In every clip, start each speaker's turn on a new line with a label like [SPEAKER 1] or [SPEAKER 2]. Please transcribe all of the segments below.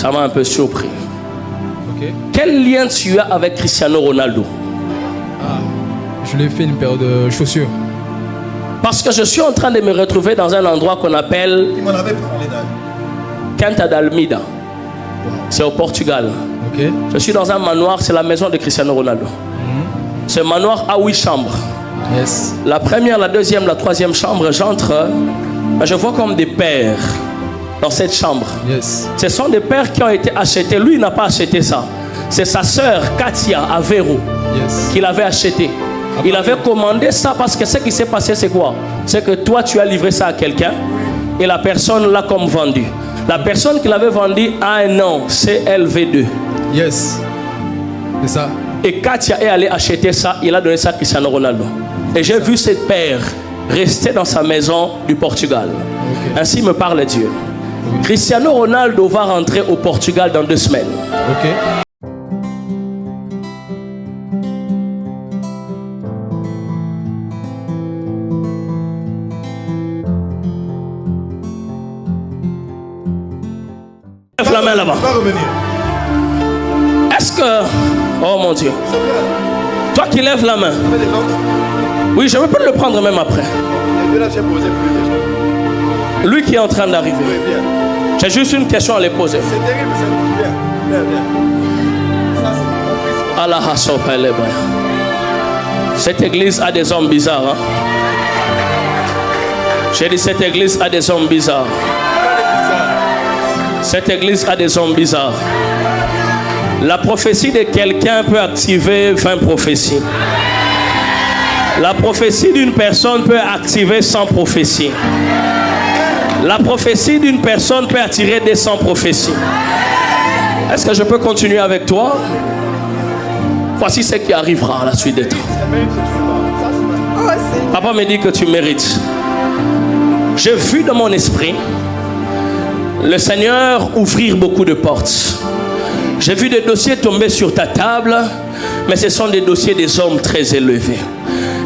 [SPEAKER 1] Ça m'a un peu surpris.
[SPEAKER 2] Ok.
[SPEAKER 1] Quel lien tu as avec Cristiano Ronaldo?
[SPEAKER 2] Je lui ai fait une paire de chaussures.
[SPEAKER 1] Parce que je suis en train de me retrouver dans un endroit qu'on appelle
[SPEAKER 3] Il m'en avait parlé d'ailleurs.
[SPEAKER 1] Quinta d'Almeida. C'est au Portugal.
[SPEAKER 2] Ok.
[SPEAKER 1] Je suis dans un manoir, c'est la maison de Cristiano Ronaldo. Ce manoir a 8 chambres.
[SPEAKER 2] Yes.
[SPEAKER 1] La première, la deuxième, la troisième chambre, j'entre, je vois comme des paires dans cette chambre.
[SPEAKER 2] Yes.
[SPEAKER 1] Ce sont des paires qui ont été achetés. Lui, il n'a pas acheté ça. C'est sa sœur Katia Aveiro
[SPEAKER 2] Yes.
[SPEAKER 1] qui l'avait acheté. Il avait commandé ça parce que ce qui s'est passé, c'est quoi? C'est que toi, tu as livré ça à quelqu'un et la personne l'a comme vendu. La personne qui l'avait vendu a un nom, CLV2.
[SPEAKER 2] Yes. C'est ça.
[SPEAKER 1] Et Katia est allé acheter ça, il a donné ça à Cristiano Ronaldo. Et j'ai vu cette paire rester dans sa maison du Portugal.
[SPEAKER 2] Okay.
[SPEAKER 1] Ainsi me parle Dieu.
[SPEAKER 2] Oui.
[SPEAKER 1] Cristiano Ronaldo va rentrer au Portugal dans 2 semaines.
[SPEAKER 2] Ok.
[SPEAKER 1] Lève la main là-bas.
[SPEAKER 3] Il va revenir.
[SPEAKER 1] Est-ce que... Oh mon Dieu. Toi qui lèves la main.
[SPEAKER 3] Avec des langues.
[SPEAKER 1] Oui, je peux le prendre même après.
[SPEAKER 3] Les deux là, tu as posé plus déjà.
[SPEAKER 1] Lui qui est en train d'arriver.
[SPEAKER 3] Oui, bien.
[SPEAKER 1] J'ai juste une question à lui poser.
[SPEAKER 3] C'est terrible, c'est bien. Bien, bien. Ça, c'est
[SPEAKER 1] Allah Hassopa Lebra. Cette église a des hommes bizarres. Hein? J'ai dit cette église a des hommes bizarres. Cette église a des hommes bizarres. La prophétie de quelqu'un peut activer 20 prophéties. La prophétie d'une personne peut activer 100 prophéties. La prophétie d'une personne peut attirer des 100 prophéties. Est-ce que je peux continuer avec toi? Voici ce qui arrivera à la suite des temps. Papa me dit que tu mérites. J'ai vu dans mon esprit le Seigneur ouvrir beaucoup de portes. J'ai vu des dossiers tomber sur ta table, mais ce sont des dossiers des hommes très élevés.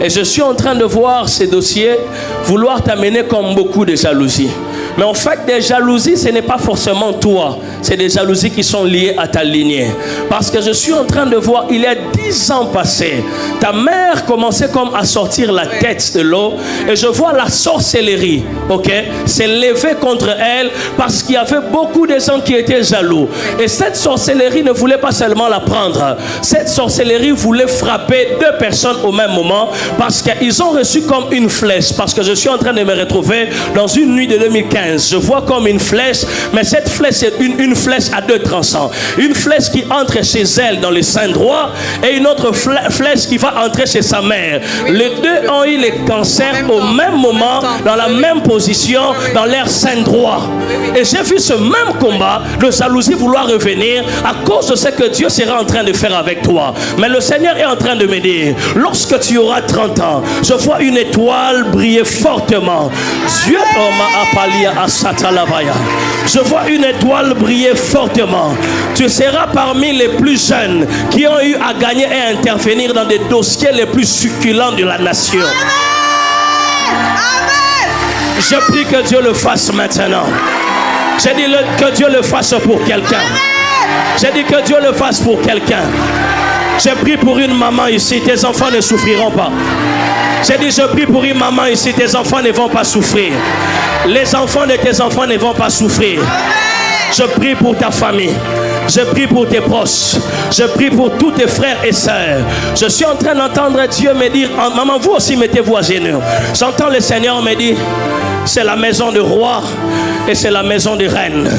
[SPEAKER 1] Et je suis en train de voir ces dossiers vouloir t'amener comme beaucoup de jalousie. Mais en fait, des jalousies, ce n'est pas forcément toi. C'est des jalousies qui sont liées à ta lignée. Parce que je suis en train de voir, il y a 10 ans passés, ta mère commençait comme à sortir la tête de l'eau. Et je vois la sorcellerie, ok, s'est levée contre elle parce qu'il y avait beaucoup de gens qui étaient jaloux. Et cette sorcellerie ne voulait pas seulement la prendre. Cette sorcellerie voulait frapper 2 personnes au même moment parce qu'ils ont reçu comme une flèche. Parce que je suis en train de me retrouver dans une nuit de 2015. Je vois comme une flèche, mais cette flèche est une flèche à 2 tranchants. Une flèche qui entre chez elle dans le sein droit et une autre flèche qui va entrer chez sa mère. Les deux ont eu les cancers au même moment, dans la même position, dans leur sein droit. Et j'ai vu ce même combat de jalousie vouloir revenir à cause de ce que Dieu sera en train de faire avec toi. Mais le Seigneur est en train de me dire, lorsque tu auras 30 ans, je vois une étoile briller fortement. Dieu m'a appelé à Satalavaya. Je vois une étoile briller fortement. Tu seras parmi les plus jeunes qui ont eu à gagner et à intervenir dans des dossiers les plus succulents de la nation.
[SPEAKER 4] Amen.
[SPEAKER 1] Je prie que Dieu le fasse maintenant. J'ai dit que Dieu le fasse pour quelqu'un. J'ai dit que Dieu le fasse pour quelqu'un. J'ai prié pour une maman ici, tes enfants ne souffriront pas. J'ai dit, je prie pour une maman ici, tes enfants ne vont pas souffrir. Les enfants de tes enfants ne vont pas souffrir. Je prie pour ta famille. Je prie pour tes proches. Je prie pour tous tes frères et sœurs. Je suis en train d'entendre Dieu me dire, maman, vous aussi mettez-vous à genoux. J'entends le Seigneur me dire, c'est la maison de roi et c'est la maison de reine.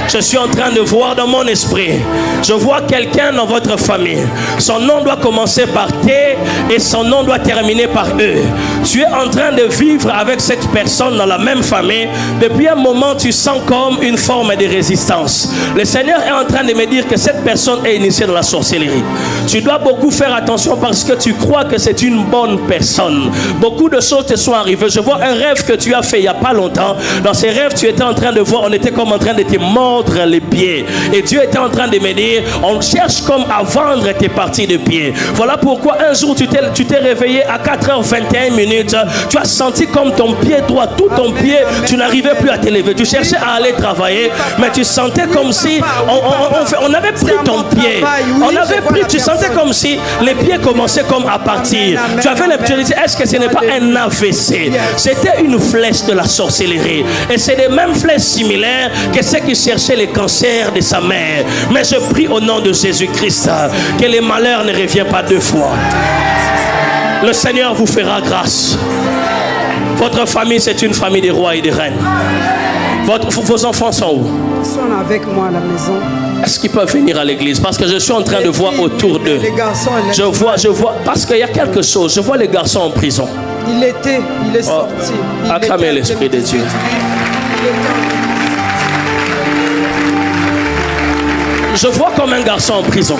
[SPEAKER 1] Je suis en train de voir dans mon esprit. Je vois quelqu'un dans votre famille. Son nom doit commencer par T et son nom doit terminer par E. Tu es en train de vivre avec cette personne dans la même famille. Depuis un moment, tu sens comme une forme de résistance. Le Seigneur est en train de me dire que cette personne est initiée dans la sorcellerie. Tu dois beaucoup faire attention parce que tu crois que c'est une bonne personne. Beaucoup de choses te sont arrivées. Je vois un rêve que tu as fait il n'y a pas longtemps. Dans ces rêves, tu étais en train de voir, on était comme en train de te mordre les pieds. Et Dieu était en train de me dire, on cherche comme à vendre tes parties de pied. Voilà pourquoi un jour tu t'es réveillé à 4h21 minutes. Tu as senti comme ton pied droit, tout ton pied, tu n'arrivais plus à te lever. Tu cherchais à aller travailler, mais tu sentais comme si on avait pris ton pied. On avait pris, tu sentais comme si les pieds commençaient comme à partir. Tu avais l'impression, est-ce que ce n'est pas un AVC? C'était une flèche de la sorcellerie. Et c'est les mêmes flèches similaires que ceux qui cherchaient les cancers de sa mère. Mais je prie au nom de Jésus-Christ que les malheurs ne reviennent pas deux fois. Le Seigneur vous fera grâce. Votre famille, c'est une famille de rois et de reines. Vos enfants sont où?
[SPEAKER 4] Ils sont avec moi à la maison.
[SPEAKER 1] Est-ce qu'ils peuvent venir à l'église? Parce que je suis en train de voir autour d'eux.
[SPEAKER 4] Les garçons,
[SPEAKER 1] je vois, parce qu'il y a quelque chose. Je vois les garçons en prison.
[SPEAKER 4] Il est sorti.
[SPEAKER 1] Acclamez l'Esprit de Dieu. Je vois comme un garçon en prison.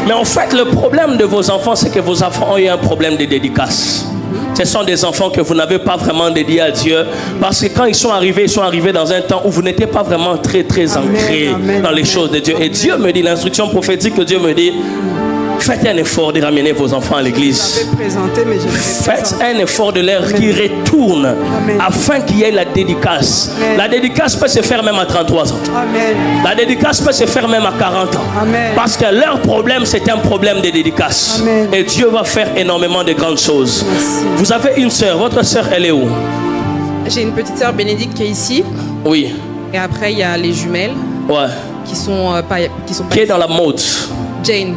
[SPEAKER 1] Mais en fait, le problème de vos enfants, c'est que vos enfants ont eu un problème de dédicace. Ce sont des enfants que vous n'avez pas vraiment dédiés à Dieu. Parce que quand ils sont arrivés dans un temps où vous n'étiez pas vraiment très ancrés dans les choses de Dieu. Et Dieu me dit, l'instruction prophétique que Dieu me dit, faites un effort de ramener vos enfants à l'église. Faites un effort de leur qui retourne afin qu'il y ait la dédicace. Amen. La dédicace peut se faire même à 33 ans. Amen. La dédicace peut se faire même à 40 ans. Amen. Parce que leur problème, c'est un problème de dédicace. Amen. Et Dieu va faire énormément de grandes choses. Merci. Vous avez une sœur. Votre sœur, elle est où?
[SPEAKER 5] J'ai une petite sœur Bénédicte qui est ici.
[SPEAKER 1] Oui.
[SPEAKER 5] Et après, il y a les jumelles.
[SPEAKER 1] Ouais.
[SPEAKER 5] Qui sont pas
[SPEAKER 1] qui est dans la mode.
[SPEAKER 5] Jane.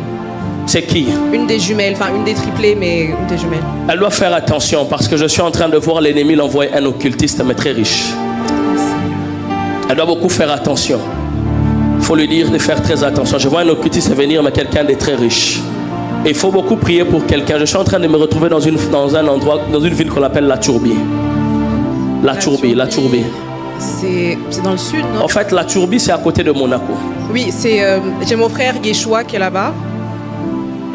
[SPEAKER 1] C'est qui?
[SPEAKER 5] Une des jumelles, enfin une des triplées, mais une des jumelles.
[SPEAKER 1] Elle doit faire attention parce que je suis en train de voir l'ennemi l'envoyer un occultiste mais très riche. Elle doit beaucoup faire attention. Il faut lui dire de faire très attention. Je vois un occultiste venir mais quelqu'un de très riche. Et il faut beaucoup prier pour quelqu'un. Je suis en train de me retrouver dans un endroit, dans une ville qu'on appelle La Tourbie. La Tourbie.
[SPEAKER 5] C'est dans le sud, non?
[SPEAKER 1] En fait, La Tourbie, c'est à côté de Monaco.
[SPEAKER 5] Oui, j'ai mon frère Yeshua qui est là-bas.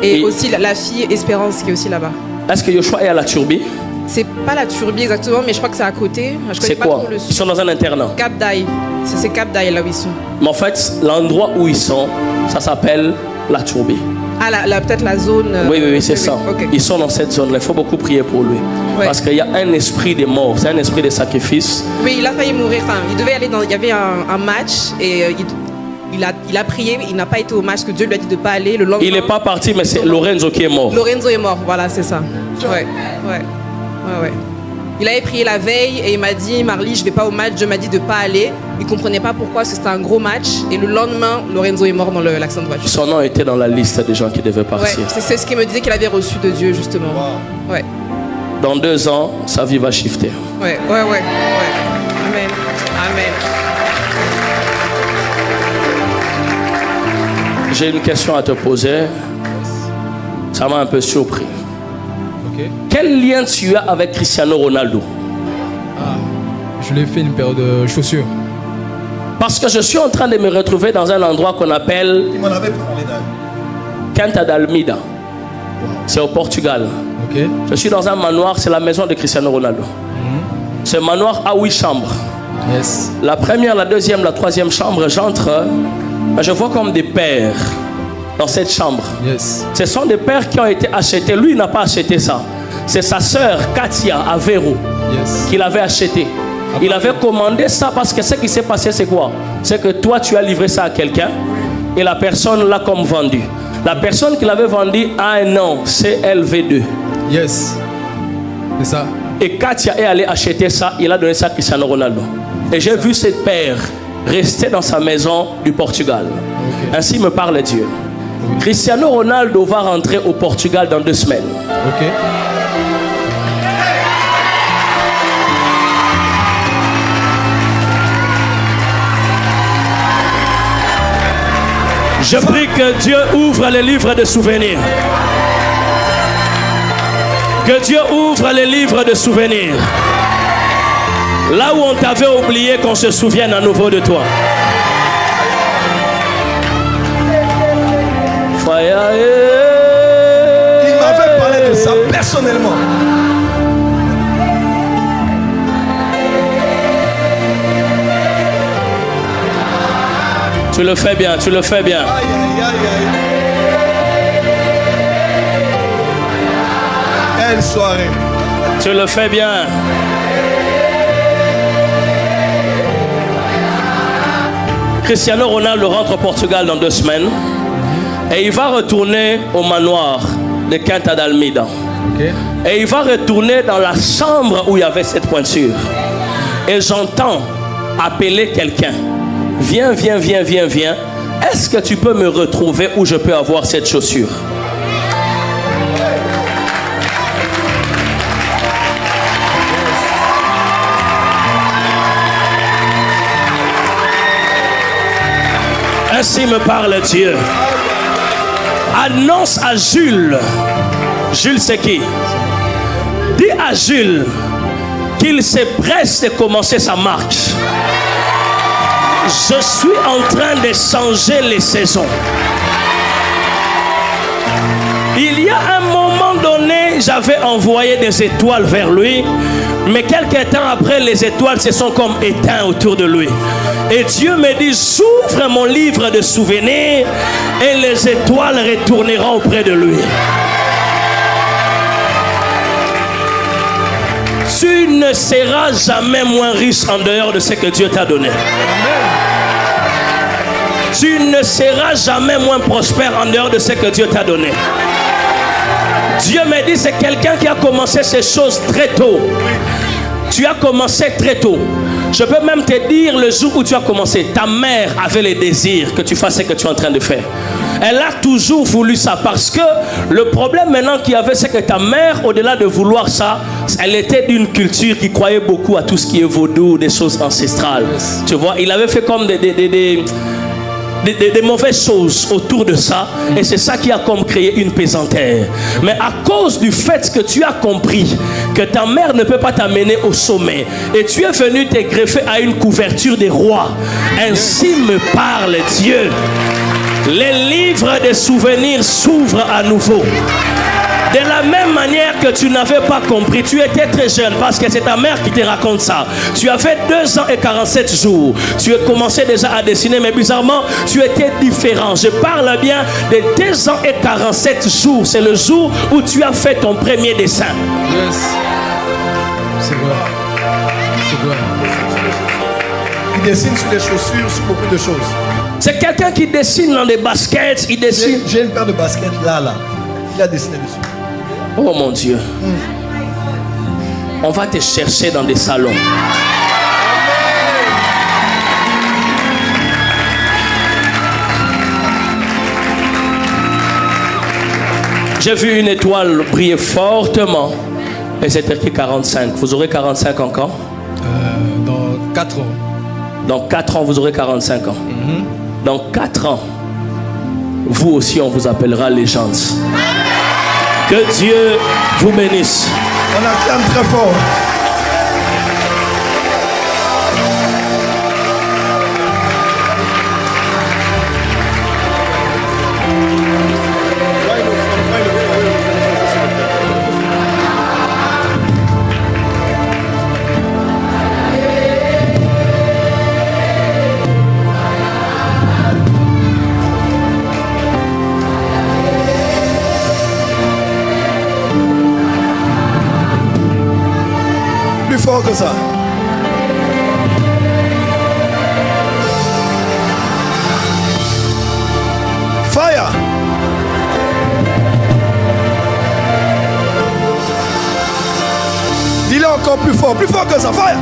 [SPEAKER 5] Et aussi la fille Espérance qui est aussi là-bas. Est-ce que
[SPEAKER 1] Yeshua est à La Tourbie?
[SPEAKER 5] C'est pas La Tourbie exactement, mais je crois que c'est à côté.
[SPEAKER 1] C'est quoi? Ils sont dans un internat.
[SPEAKER 5] Cap d'Aï. C'est Cap d'Aï là où ils sont.
[SPEAKER 1] Mais en fait, l'endroit où ils sont, ça s'appelle La Tourbie.
[SPEAKER 5] Ah, peut-être la zone.
[SPEAKER 1] Oui, c'est ça. Okay. Ils sont dans cette zone-là. Il faut beaucoup prier pour lui. Ouais. Parce qu'il y a un esprit de mort, c'est un esprit de sacrifice.
[SPEAKER 5] Oui, il a failli mourir. Enfin, il devait aller il y avait un match et il a prié, il n'a pas été au match que Dieu lui a dit de ne pas aller. Le lendemain,
[SPEAKER 1] il n'est pas parti, mais c'est Lorenzo qui est mort.
[SPEAKER 5] Lorenzo est mort, voilà, c'est ça. Ouais. Il avait prié la veille et il m'a dit, Marly, je ne vais pas au match. Dieu m'a dit de ne pas aller. Il ne comprenait pas pourquoi, parce que c'était un gros match. Et le lendemain, Lorenzo est mort dans l'accident de voiture.
[SPEAKER 1] Son nom était dans la liste des gens qui devaient partir.
[SPEAKER 5] Ouais, c'est ce qu'il me disait qu'il avait reçu de Dieu, justement. Wow. Ouais.
[SPEAKER 1] Dans 2 ans, sa vie va shifter.
[SPEAKER 5] Ouais. Amen.
[SPEAKER 1] J'ai une question à te poser. Ça m'a un peu surpris.
[SPEAKER 2] Okay.
[SPEAKER 1] Quel lien tu as avec Cristiano Ronaldo?
[SPEAKER 2] Je lui ai fait une paire de chaussures.
[SPEAKER 1] Parce que je suis en train de me retrouver dans un endroit qu'on appelle Quinta d'Almeida. C'est au Portugal.
[SPEAKER 2] Okay.
[SPEAKER 1] Je suis dans un manoir, c'est la maison de Cristiano Ronaldo. Ce manoir a 8 chambres.
[SPEAKER 2] Yes.
[SPEAKER 1] La première, la deuxième, la troisième chambre, j'entre. Je vois comme des pères dans cette chambre.
[SPEAKER 2] Yes.
[SPEAKER 1] Ce sont des pères qui ont été achetés. Lui, il n'a pas acheté ça. C'est sa sœur Katia Aveiro qui l'avait acheté. Il avait commandé ça parce que ce qui s'est passé, c'est quoi? C'est que toi, tu as livré ça à quelqu'un et la personne l'a comme vendu. La personne qui l'avait vendu a un nom, CLV2.
[SPEAKER 2] Yes. C'est ça.
[SPEAKER 1] Et Katia est allé acheter ça. Il a donné ça à Cristiano Ronaldo. Et j'ai vu cette père rester dans sa maison du Portugal. Okay. Ainsi me parle Dieu. Oui. Cristiano Ronaldo va rentrer au Portugal dans 2 semaines.
[SPEAKER 2] Ok.
[SPEAKER 1] Je prie que Dieu ouvre les livres de souvenirs. Que Dieu ouvre les livres de souvenirs. Là où on t'avait oublié, qu'on se souvienne à nouveau de toi.
[SPEAKER 3] personnellement.
[SPEAKER 1] Tu le fais bien, tu le fais bien.
[SPEAKER 3] Aïe, aïe, aïe, aïe. Quelle soirée.
[SPEAKER 1] Tu le fais bien. Cristiano Ronaldo rentre au Portugal dans 2 semaines et il va retourner au manoir de Quinta d'Almeida.
[SPEAKER 2] Okay.
[SPEAKER 1] Et il va retourner dans la chambre où il y avait cette pointure. Et j'entends appeler quelqu'un. Viens, viens, viens, viens, viens. Est-ce que tu peux me retrouver où je peux avoir cette chaussure? Ainsi me parle Dieu. Annonce à Jules. Jules c'est qui? Dis à Jules qu'il se presse de commencer sa marche. Je suis en train de changer les saisons. Il y a un moment donné, j'avais envoyé des étoiles vers lui, mais quelques temps après, les étoiles se sont comme éteintes autour de lui. Et Dieu me dit, j'ouvre mon livre de souvenirs et les étoiles retourneront auprès de lui. Tu ne seras jamais moins riche en dehors de ce que Dieu t'a donné. Tu ne seras jamais moins prospère en dehors de ce que Dieu t'a donné. Dieu me dit, c'est quelqu'un qui a commencé ces choses très tôt. Tu as commencé très tôt. Je peux même te dire, le jour où tu as commencé, ta mère avait le désir que tu fasses ce que tu es en train de faire. Elle a toujours voulu ça, parce que le problème maintenant qu'il y avait, c'est que ta mère, au-delà de vouloir ça, elle était d'une culture qui croyait beaucoup à tout ce qui est vaudou, des choses ancestrales. Tu vois, il avait fait comme des mauvaises choses autour de ça, et c'est ça qui a comme créé une pesanteur. Mais à cause du fait que tu as compris que ta mère ne peut pas t'amener au sommet, et tu es venu te greffer à une couverture des rois, ainsi me parle Dieu. Les livres des souvenirs s'ouvrent à nouveau. De la même manière que tu n'avais pas compris, tu étais très jeune, parce que c'est ta mère qui te raconte ça. Tu avais 2 ans et 47 jours. Tu as commencé déjà à dessiner, mais bizarrement, tu étais différent. Je parle bien de 2 ans et 47 jours. C'est le jour où tu as fait ton premier dessin.
[SPEAKER 2] Yes. C'est vrai. C'est vrai.
[SPEAKER 3] Il dessine sur les chaussures, sur beaucoup de choses.
[SPEAKER 1] C'est quelqu'un qui dessine dans des baskets. Il dessine.
[SPEAKER 3] J'ai une paire de baskets là. Il a dessiné dessus.
[SPEAKER 1] Oh mon Dieu. On va te chercher dans des salons. J'ai vu une étoile briller fortement. Et c'est écrit 45. Vous aurez 45 ans quand?
[SPEAKER 2] Dans 4 ans.
[SPEAKER 1] Dans 4 ans, vous aurez 45 ans. Dans 4 ans, vous aussi, on vous appellera légende. Que Dieu vous bénisse.
[SPEAKER 3] On acclame très fort. Fort que ça. Fire. Dis-le encore plus fort que ça. Fire.